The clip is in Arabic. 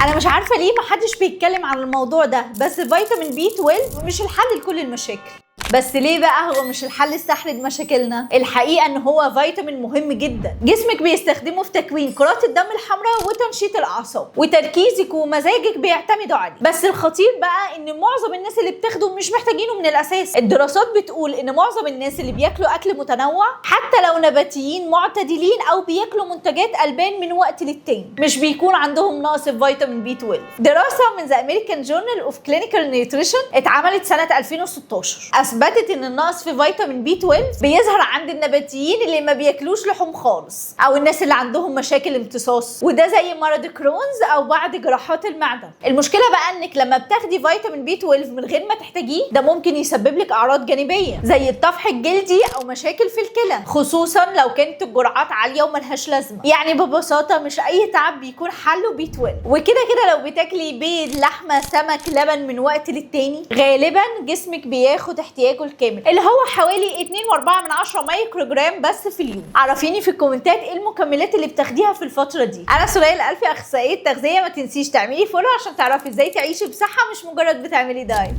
انا مش عارفه ليه محدش بيتكلم عن الموضوع ده، بس فيتامين بي 12 مش الحل لكل المشاكل. بس ليه بقى هو مش الحل السحري لمشاكلنا؟ الحقيقه ان هو فيتامين مهم جدا، جسمك بيستخدمه في تكوين كرات الدم الحمراء وتنشيط الاعصاب، وتركيزك ومزاجك بيعتمدوا عليه. بس الخطير بقى ان معظم الناس اللي بتاخده مش محتاجينه من الاساس. الدراسات بتقول ان معظم الناس اللي بياكلوا اكل متنوع، حتى لو نباتيين معتدلين او بياكلوا منتجات البان من وقت للتاني، مش بيكون عندهم نقص في فيتامين بي 12. دراسه من ذا امريكان جورنال اوف كلينيكال نيوتريشن اتعملت سنه 2016 اثبتت ان النقص في فيتامين بي 12 بيظهر عند النباتيين اللي ما بياكلوش لحوم خالص، او الناس اللي عندهم مشاكل امتصاص، وده زي مرض كرونز او بعض جراحات المعده. المشكله بقى انك لما بتاخدي فيتامين بي 12 من غير ما تحتاجيه، ده ممكن يسبب لك اعراض جانبيه زي الطفح الجلدي او مشاكل في الكلى، خصوصا لو كانت الجرعات عاليه وملهاش لازمه. يعني ببساطه مش اي تعب بيكون حله بي 12. وكده كده لو بتاكلي بيض، لحمه، سمك، لبن من وقت للتاني، غالبا جسمك بياخد احتياجه الكامل اللي هو حوالي 2.4 مايكرو جرام بس في اليوم. عرفيني في الكومنتات ايه المكملات اللي بتاخديها في الفتره دي. انا سوريا الالفي، اخصائيه تغذيه. ما تنسيش تعملي فولو عشان تعرفي ازاي تعيشي بصحه، مش مجرد بتعملي دايت.